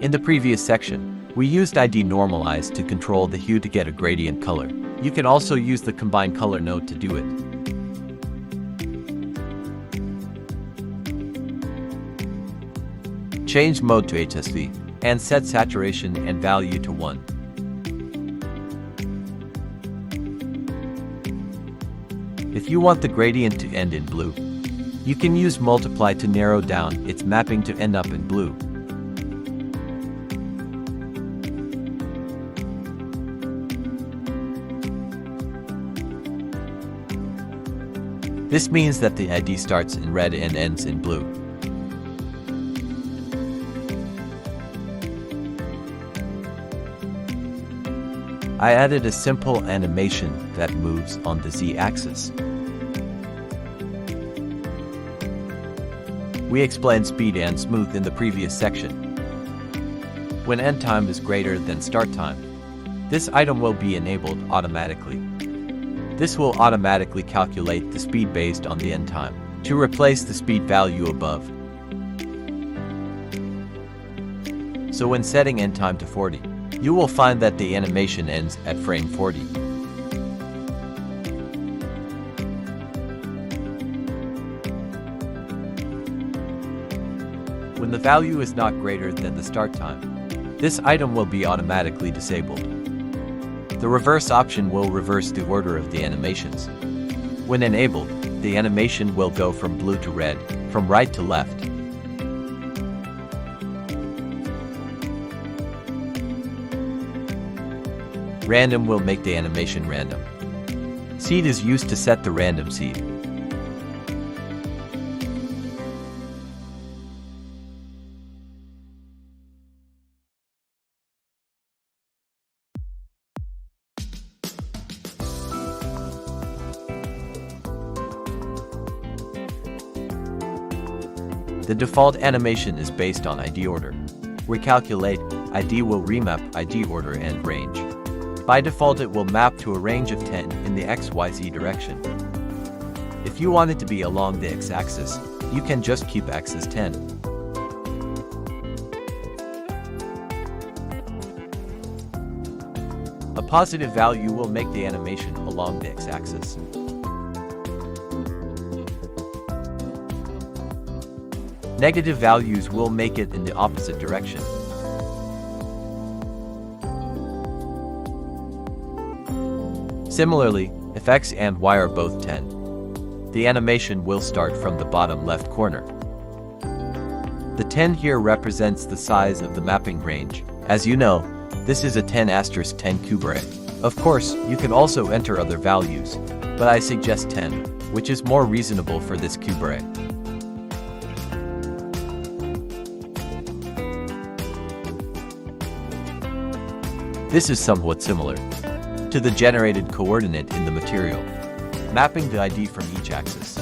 In the previous section, we used ID normalize to control the hue to get a gradient color. You can also use the combine color node to do it. Change mode to HSV and set saturation and value to 1. If you want the gradient to end in blue, you can use multiply to narrow down its mapping to end up in blue. This means that the ID starts in red and ends in blue. I added a simple animation that moves on the Z-axis. We explained speed and smooth in the previous section. When end time is greater than start time, this item will be enabled automatically. This will automatically calculate the speed based on the end time to replace the speed value above. So when setting end time to 40, you will find that the animation ends at frame 40. When the value is not greater than the start time, this item will be automatically disabled. The reverse option will reverse the order of the animations. When enabled, the animation will go from blue to red, from right to left. Random will make the animation random. Seed is used to set the random seed. The default animation is based on ID order. Recalculate ID will remap ID order and range. By default, it will map to a range of 10 in the XYZ direction. If you want it to be along the x-axis, you can just keep x as 10. A positive value will make the animation along the x-axis. Negative values will make it in the opposite direction. Similarly, if x and y are both 10, the animation will start from the bottom left corner. The 10 here represents the size of the mapping range. As you know, this is a 10*10 cube array. Of course, you can also enter other values, but I suggest 10, which is more reasonable for this cube array. This is somewhat similar to the generated coordinate in the material, mapping the ID from each axis.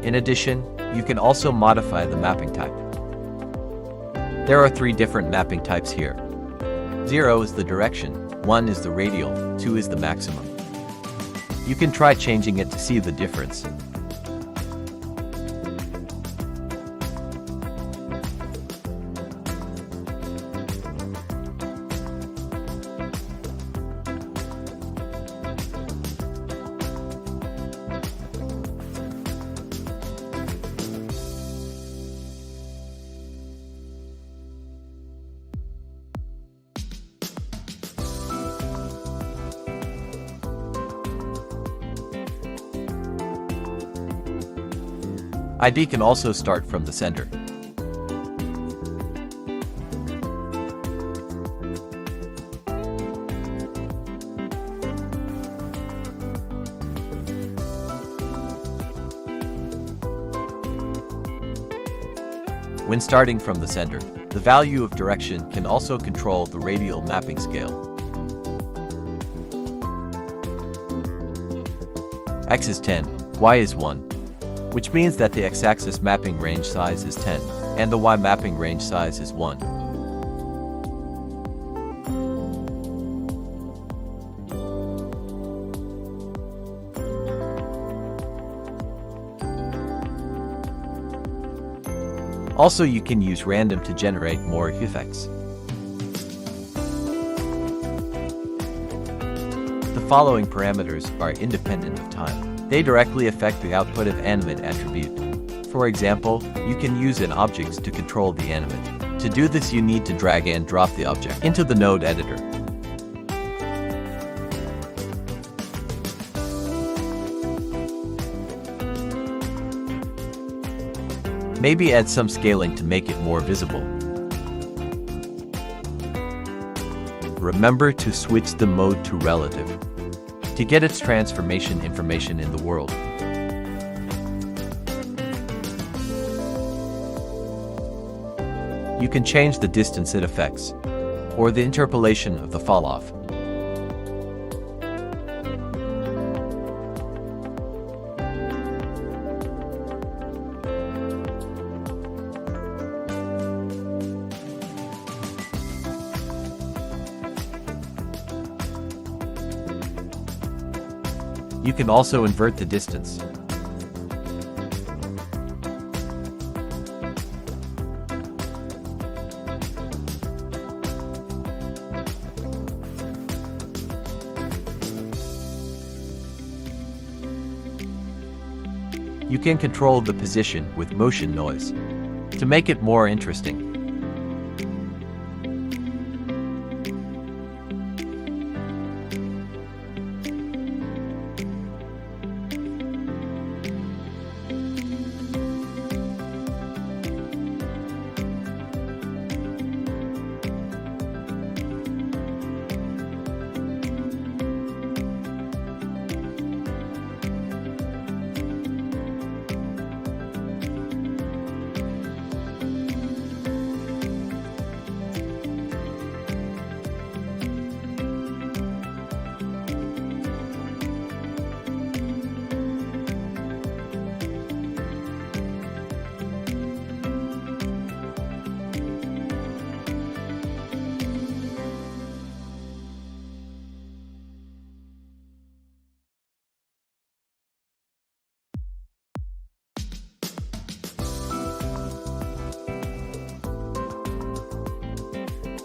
In addition, you can also modify the mapping type. There are 3 different mapping types here. 0 is the direction, 1 is the radial, 2 is the maximum. You can try changing it to see the difference. ID can also start from the center. When starting from the center, the value of direction can also control the radial mapping scale. X is 10, Y is 1, which means that the X-axis mapping range size is 10, and the Y mapping range size is 1. Also, you can use random to generate more effects. The following parameters are independent of time. They directly affect the output of animate attribute. For example, you can use an object to control the animate. To do this, you need to drag and drop the object into the node editor. Maybe add some scaling to make it more visible. Remember to switch the mode to relative to get its transformation information in the world. You can change the distance it affects, or the interpolation of the fall-off. You can also invert the distance. You can control the position with motion noise to make it more interesting.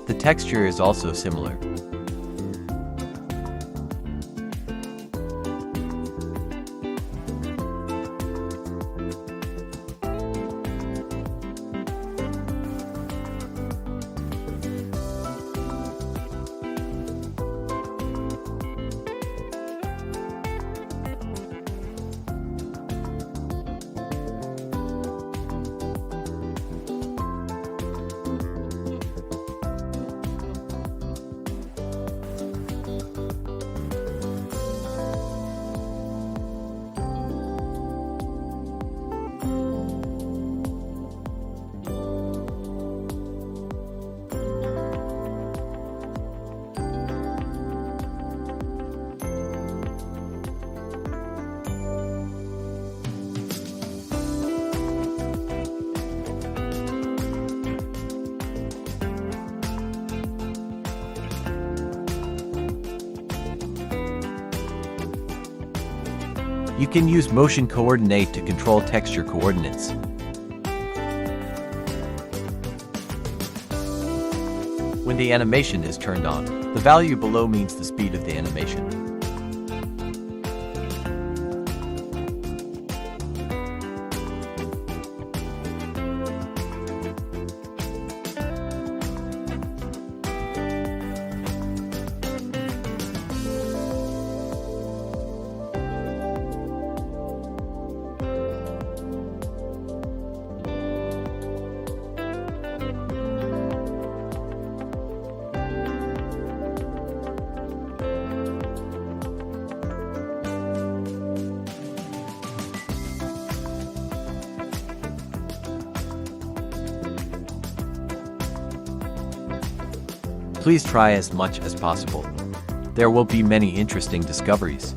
The texture is also similar. You can use Motion Coordinate to control texture coordinates. When the animation is turned on, the value below means the speed of the animation. Please try as much as possible. There will be many interesting discoveries.